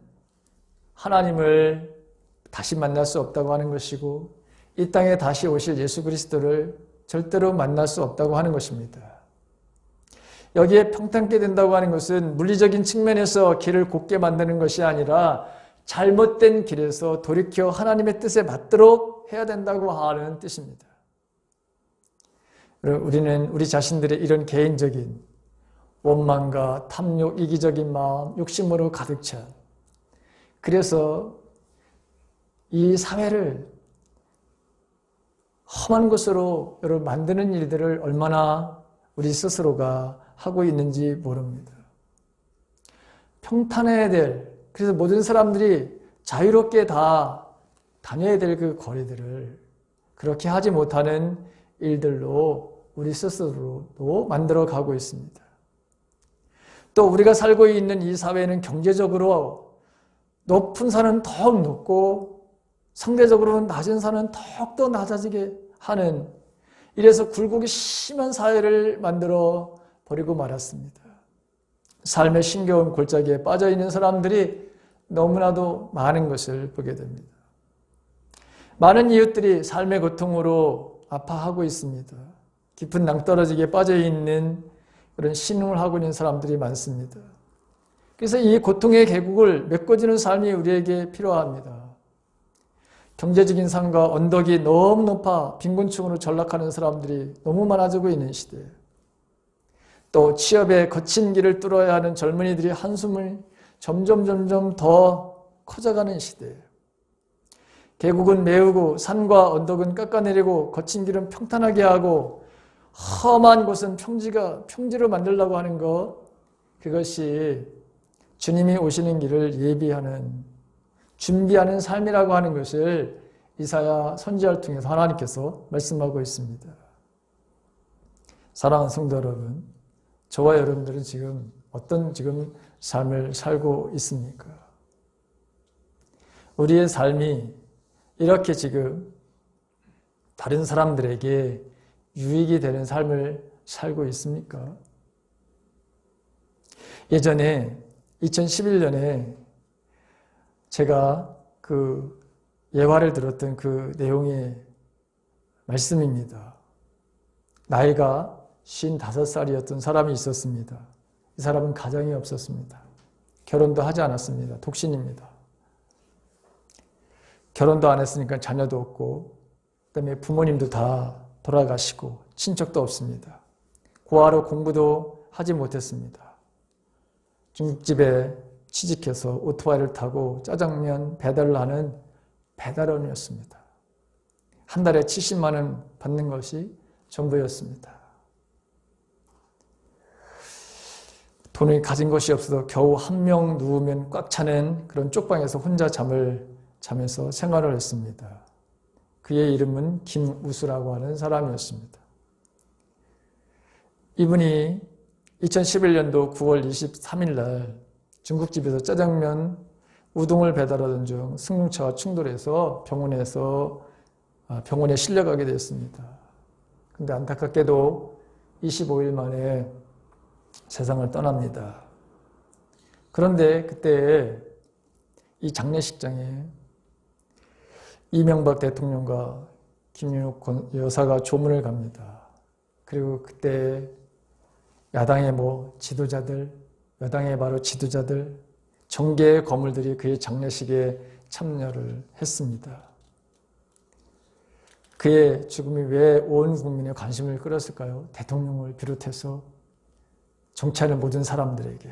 하나님을 다시 만날 수 없다고 하는 것이고, 이 땅에 다시 오실 예수 그리스도를 절대로 만날 수 없다고 하는 것입니다. 여기에 평탄케 된다고 하는 것은 물리적인 측면에서 길을 곧게 만드는 것이 아니라 잘못된 길에서 돌이켜 하나님의 뜻에 맞도록 해야 된다고 하는 뜻입니다. 우리는 우리 자신들의 이런 개인적인 원망과 탐욕, 이기적인 마음, 욕심으로 가득 찬, 그래서 이 사회를 험한 곳으로 만드는 일들을 얼마나 우리 스스로가 하고 있는지 모릅니다. 평탄해야 될, 그래서 모든 사람들이 자유롭게 다 다녀야 될 그 거리들을 그렇게 하지 못하는 일들로 우리 스스로도 만들어 가고 있습니다. 또 우리가 살고 있는 이 사회는 경제적으로 높은 산은 더욱 높고 상대적으로는 낮은 산은 더욱더 낮아지게 하는, 이래서 굴곡이 심한 사회를 만들어 버리고 말았습니다. 삶의 신겨운 골짜기에 빠져 있는 사람들이 너무나도 많은 것을 보게 됩니다. 많은 이웃들이 삶의 고통으로 아파하고 있습니다. 깊은 낭떠러지기에 빠져 있는 그런 신음을 하고 있는 사람들이 많습니다. 그래서 이 고통의 계곡을 메꿔주는 삶이 우리에게 필요합니다. 경제적인 산과 언덕이 너무 높아 빈곤층으로 전락하는 사람들이 너무 많아지고 있는 시대, 또 취업의 거친 길을 뚫어야 하는 젊은이들이 한숨을 점점 더 커져가는 시대, 계곡은 메우고 산과 언덕은 깎아내리고 거친 길은 평탄하게 하고 험한 곳은 평지로 만들려고 하는 것, 그것이 주님이 오시는 길을 예비하는, 준비하는 삶이라고 하는 것을 이사야 선지자를 통해서 하나님께서 말씀하고 있습니다. 사랑하는 성도 여러분, 저와 여러분들은 지금 어떤 삶을 살고 있습니까? 우리의 삶이 이렇게 지금 다른 사람들에게 유익이 되는 삶을 살고 있습니까? 예전에 2011년에 제가 그 예화를 들었던 그 내용의 말씀입니다. 나이가 55살이었던 사람이 있었습니다. 이 사람은 가정이 없었습니다. 결혼도 하지 않았습니다. 독신입니다. 결혼도 안 했으니까 자녀도 없고 그다음에 부모님도 다 돌아가시고 친척도 없습니다. 고아로 공부도 하지 못했습니다. 중국집에 취직해서 오토바이를 타고 짜장면 배달을 하는 배달원이었습니다. 한 달에 70만 원 받는 것이 전부였습니다. 돈을 가진 것이 없어서 겨우 한 명 누우면 꽉 차는 그런 쪽방에서 혼자 잠을 자면서 생활을 했습니다. 그의 이름은 김우수라고 하는 사람이었습니다. 이분이 2011년도 9월 23일 날 중국집에서 짜장면, 우동을 배달하던 중 승용차와 충돌해서 병원에 실려가게 되었습니다. 그런데 안타깝게도 25일 만에 세상을 떠납니다. 그런데 그때 이 장례식장에 이명박 대통령과 김윤옥 여사가 조문을 갑니다. 그리고 그때 야당의 지도자들, 여당의 바로 지도자들, 정계의 거물들이 그의 장례식에 참여를 했습니다. 그의 죽음이 왜 온 국민의 관심을 끌었을까요? 대통령을 비롯해서 정치하는 모든 사람들에게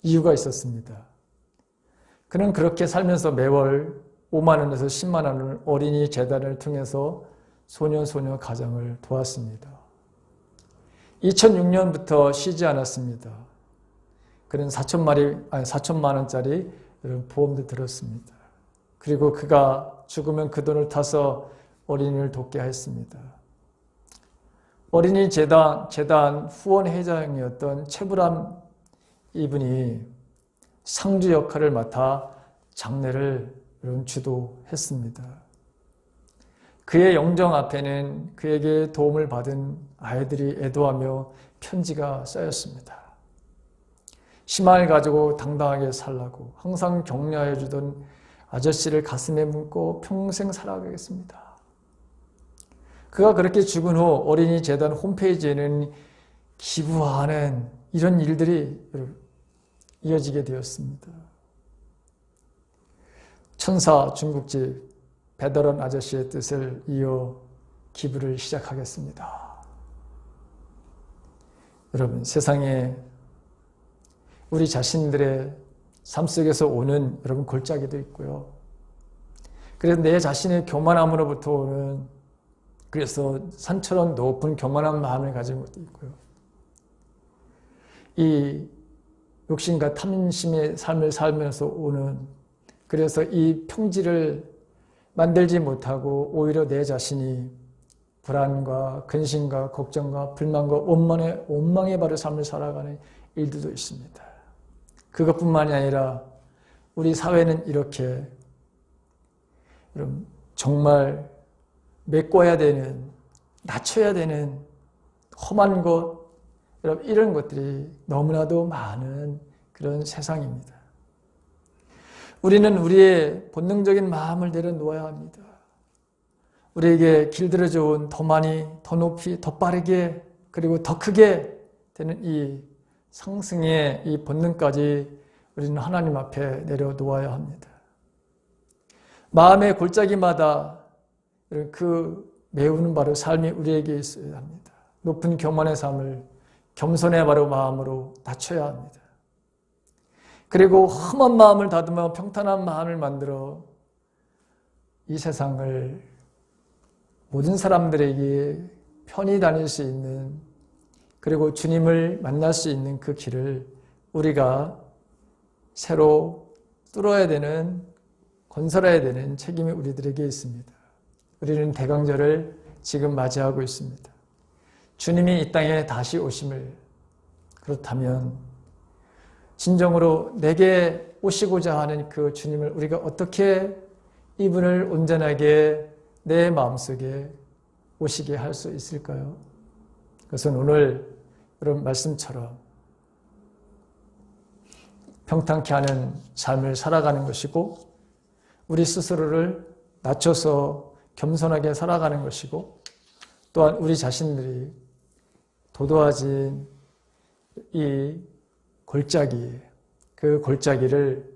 이유가 있었습니다. 그는 그렇게 살면서 매월 5만 원에서 10만 원을 어린이 재단을 통해서 소녀 가정을 도왔습니다. 2006년부터 쉬지 않았습니다. 그는 4천만 원짜리 보험도 들었습니다. 그리고 그가 죽으면 그 돈을 타서 어린이를 돕게 했습니다. 어린이 재단 후원회장이었던 최불암 이분이 상주 역할을 맡아 장례를 주도했습니다. 그의 영정 앞에는 그에게 도움을 받은 아이들이 애도하며 편지가 쌓였습니다. 희망을 가지고 당당하게 살라고 항상 격려해 주던 아저씨를 가슴에 묻고 평생 살아가겠습니다. 그가 그렇게 죽은 후 어린이 재단 홈페이지에는 기부하는 이런 일들이 이어지게 되었습니다. 천사 중국집 배달원 아저씨의 뜻을 이어 기부를 시작하겠습니다. 여러분, 세상에 우리 자신들의 삶 속에서 오는 여러분 골짜기도 있고요. 그래서 내 자신의 교만함으로부터 오는 그래서 산처럼 높은 교만한 마음을 가진 것도 있고요. 이 욕심과 탐심의 삶을 살면서 오는 그래서 이 평지를 만들지 못하고 오히려 내 자신이 불안과 근심과 걱정과 불만과 원망의 바로 삶을 살아가는 일들도 있습니다. 그것뿐만이 아니라 우리 사회는 이렇게 정말 메꿔야 되는, 낮춰야 되는 험한 것, 이런 것들이 너무나도 많은 그런 세상입니다. 우리는 우리의 본능적인 마음을 내려놓아야 합니다. 우리에게 길들여져 온 더 많이, 더 높이, 더 빠르게, 그리고 더 크게 되는 이 상승의 이 본능까지 우리는 하나님 앞에 내려놓아야 합니다. 마음의 골짜기마다 그 메우는 바로 삶이 우리에게 있어야 합니다. 높은 교만의 삶을 겸손의 바로 마음으로 낮춰야 합니다. 그리고 험한 마음을 다듬어 평탄한 마음을 만들어 이 세상을 모든 사람들에게 편히 다닐 수 있는 그리고 주님을 만날 수 있는 그 길을 우리가 새로 뚫어야 되는, 건설해야 되는 책임이 우리들에게 있습니다. 우리는 대강절을 지금 맞이하고 있습니다. 주님이 이 땅에 다시 오심을, 그렇다면 진정으로 내게 오시고자 하는 그 주님을 우리가 어떻게 이분을 온전하게 내 마음속에 오시게 할 수 있을까요? 그것은 오늘 이런 말씀처럼 평탄케 하는 삶을 살아가는 것이고 우리 스스로를 낮춰서 겸손하게 살아가는 것이고 또한 우리 자신들이 도도해진 이 골짜기, 그 골짜기를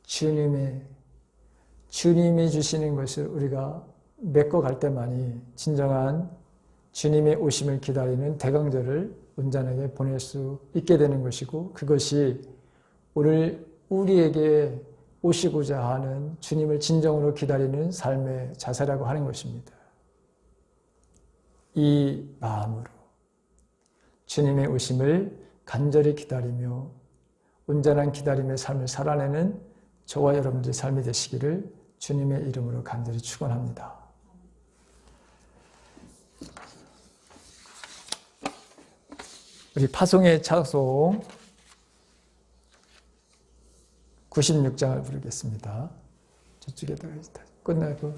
주님이 주시는 것을 우리가 메꿔갈 때만이 진정한 주님의 오심을 기다리는 대강절을 온전하게 보낼 수 있게 되는 것이고, 그것이 오늘 우리에게 오시고자 하는 주님을 진정으로 기다리는 삶의 자세라고 하는 것입니다. 이 마음으로 주님의 오심을 간절히 기다리며 온전한 기다림의 삶을 살아내는 저와 여러분들의 삶이 되시기를 주님의 이름으로 간절히 축원합니다. 우리 파송의 찬송 96장을 부르겠습니다. 저쪽에다가 끝나고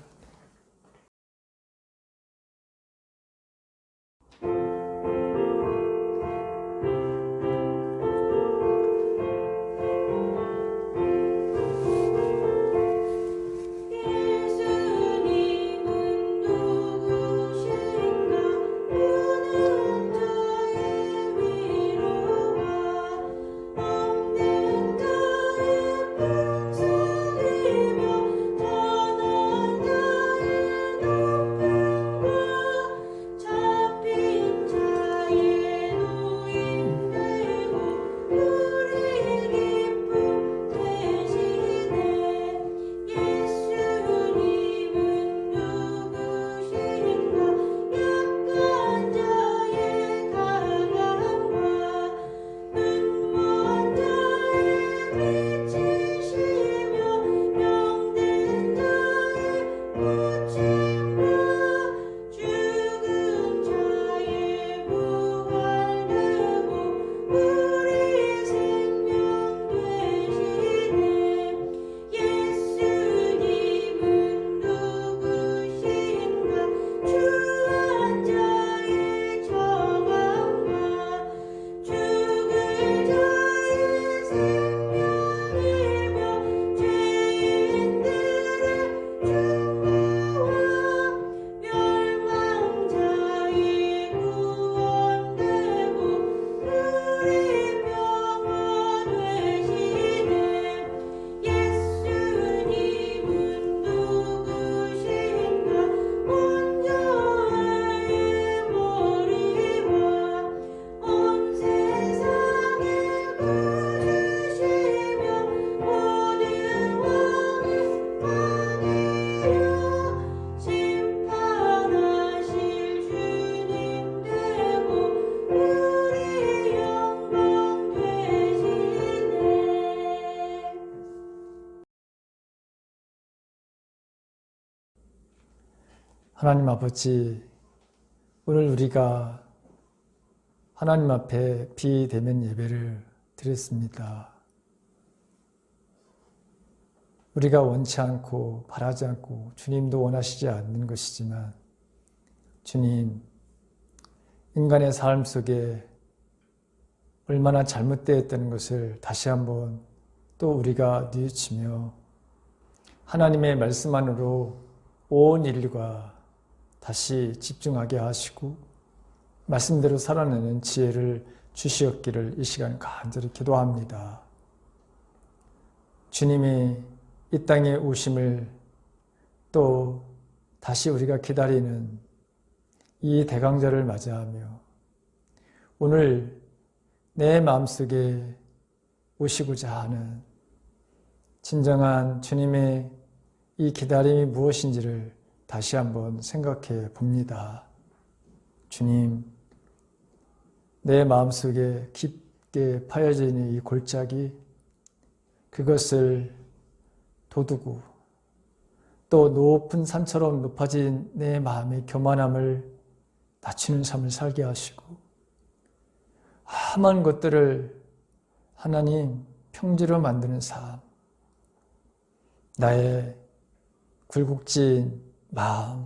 하나님 아버지, 오늘 우리가 하나님 앞에 비대면 예배를 드렸습니다. 우리가 원치 않고 바라지 않고 주님도 원하시지 않는 것이지만, 주님, 인간의 삶 속에 얼마나 잘못되었다는 것을 다시 한번 또 우리가 뉘우치며 하나님의 말씀 안으로 온 인류가 다시 집중하게 하시고 말씀대로 살아내는 지혜를 주시었기를 이 시간 간절히 기도합니다. 주님이 이 땅에 오심을 또 다시 우리가 기다리는 이 대강절을 맞이하며 오늘 내 마음속에 오시고자 하는 진정한 주님의 이 기다림이 무엇인지를 다시 한번 생각해 봅니다. 주님, 내 마음속에 깊게 파여져 있는 이 골짜기, 그것을 돋우고 또 높은 산처럼 높아진 내 마음의 교만함을 낮추는 삶을 살게 하시고, 험한 것들을 하나님 평지로 만드는 삶, 나의 굴곡진 마음,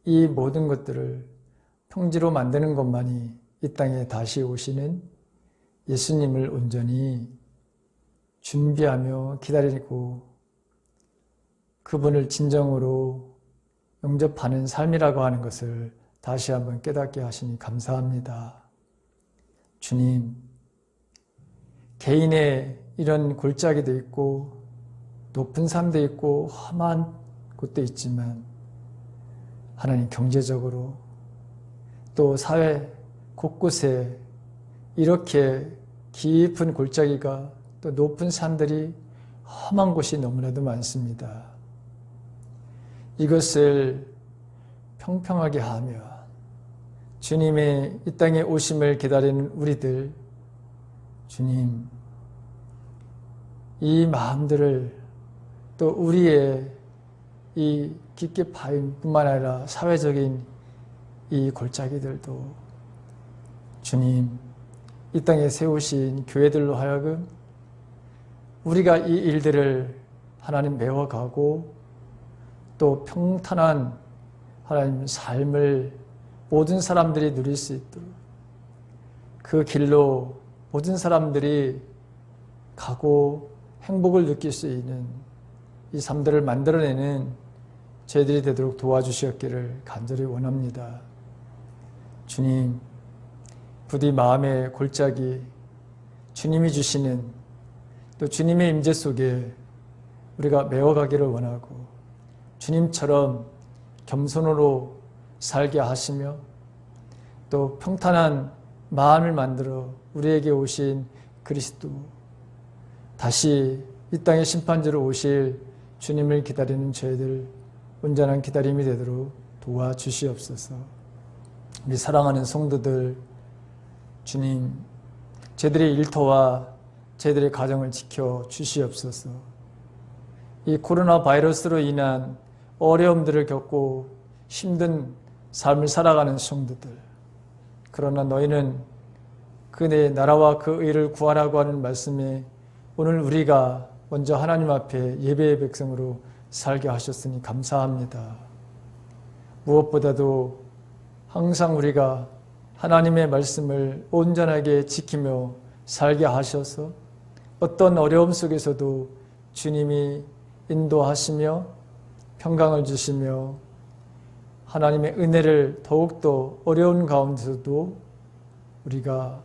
이 모든 것들을 평지로 만드는 것만이 이 땅에 다시 오시는 예수님을 온전히 준비하며 기다리고 그분을 진정으로 영접하는 삶이라고 하는 것을 다시 한번 깨닫게 하시니 감사합니다. 주님, 개인의 이런 골짜기도 있고 높은 산도 있고 험한 곳도 있지만 하나님 경제적으로 또 사회 곳곳에 이렇게 깊은 골짜기가 또 높은 산들이 험한 곳이 너무나도 많습니다. 이것을 평평하게 하며 주님의 이 땅에 오심을 기다리는 우리들, 주님, 이 마음들을 또 우리의 이 깊게 파인 뿐만 아니라 사회적인 이 골짜기들도 주님, 이 땅에 세우신 교회들로 하여금 우리가 이 일들을 하나님 메워가고 또 평탄한 하나님 삶을 모든 사람들이 누릴 수 있도록 그 길로 모든 사람들이 가고 행복을 느낄 수 있는 이 삶들을 만들어내는 저희들이 되도록 도와주시었기를 간절히 원합니다. 주님, 부디 마음의 골짜기, 주님이 주시는 또 주님의 임재 속에 우리가 메워가기를 원하고 주님처럼 겸손으로 살게 하시며 또 평탄한 마음을 만들어 우리에게 오신 그리스도, 다시 이 땅의 심판자로 오실 주님을 기다리는 저희들 온전한 기다림이 되도록 도와주시옵소서. 우리 사랑하는 성도들, 주님, 저희들의 일터와 저희들의 가정을 지켜 주시옵소서. 이 코로나 바이러스로 인한 어려움들을 겪고 힘든 삶을 살아가는 성도들, 그러나 너희는 그 내 나라와 그 의를 구하라고 하는 말씀에 오늘 우리가 먼저 하나님 앞에 예배의 백성으로 살게 하셨으니 감사합니다. 무엇보다도 항상 우리가 하나님의 말씀을 온전하게 지키며 살게 하셔서 어떤 어려움 속에서도 주님이 인도하시며 평강을 주시며 하나님의 은혜를 더욱더 어려운 가운데서도 우리가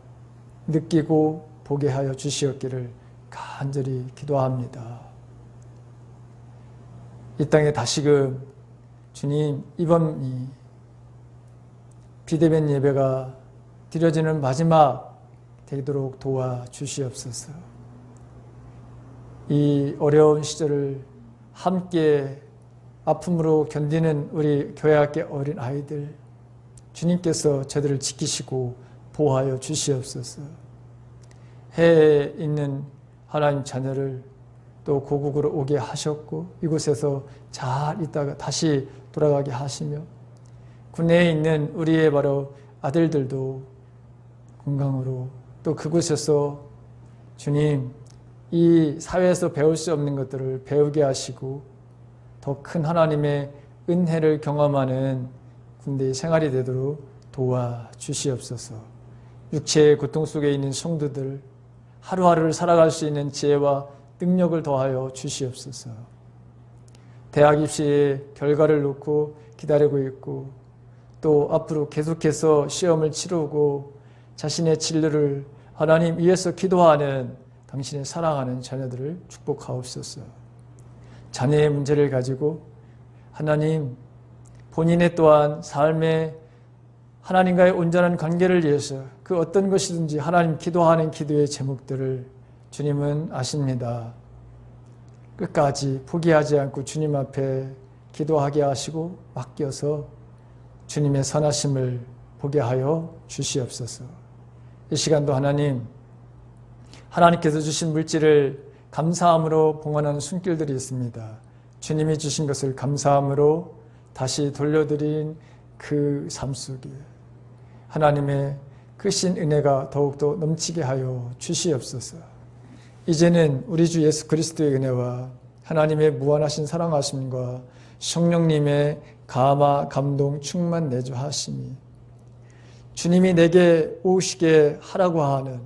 느끼고 보게 하여 주시었기를 간절히 기도합니다. 이 땅에 다시금 주님, 이번 이 비대면 예배가 드려지는 마지막 되도록 도와주시옵소서. 이 어려운 시절을 함께 아픔으로 견디는 우리 교회학교 어린 아이들, 주님께서 저들을 지키시고 보호하여 주시옵소서. 해에 있는 하나님 자녀를 또 고국으로 오게 하셨고 이곳에서 잘 있다가 다시 돌아가게 하시며 국내에 있는 우리의 바로 아들들도 건강으로 또 그곳에서 주님, 이 사회에서 배울 수 없는 것들을 배우게 하시고 더 큰 하나님의 은혜를 경험하는 군대의 생활이 되도록 도와주시옵소서. 육체의 고통 속에 있는 성도들 하루하루를 살아갈 수 있는 지혜와 능력을 더하여 주시옵소서. 대학 입시의 결과를 놓고 기다리고 있고 또 앞으로 계속해서 시험을 치르고 자신의 진로를 하나님 위해서 기도하는 당신의 사랑하는 자녀들을 축복하옵소서. 자녀의 문제를 가지고 하나님 본인의 또한 삶의 하나님과의 온전한 관계를 위해서 그 어떤 것이든지 하나님 기도하는 기도의 제목들을 주님은 아십니다. 끝까지 포기하지 않고 주님 앞에 기도하게 하시고 맡겨서 주님의 선하심을 보게 하여 주시옵소서. 이 시간도 하나님께서 주신 물질을 감사함으로 봉헌하는 손길들이 있습니다. 주님이 주신 것을 감사함으로 다시 돌려드린 그 삶 속에 하나님의 크신 은혜가 더욱더 넘치게 하여 주시옵소서. 이제는 우리 주 예수 그리스도의 은혜와 하나님의 무한하신 사랑하심과 성령님의 감화, 감동, 충만 내주하심이 주님이 내게 오시게 하라고 하는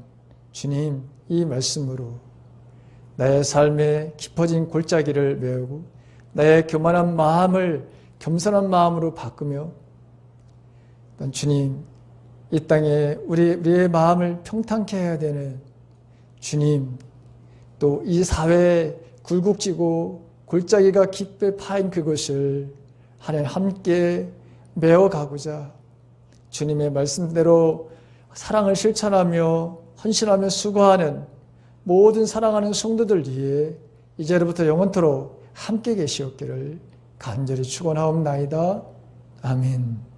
주님 이 말씀으로 나의 삶의 깊어진 골짜기를 메우고 나의 교만한 마음을 겸손한 마음으로 바꾸며 주님 이 땅에 우리의 마음을 평탄케 해야 되는 주님, 또 이 사회에 굴곡지고 골짜기가 깊게 파인 그것을 하나님 함께 메어가고자 주님의 말씀대로 사랑을 실천하며 헌신하며 수고하는 모든 사랑하는 성도들 위해 이제로부터 영원토록 함께 계시옵기를 간절히 축원하옵나이다. 아멘.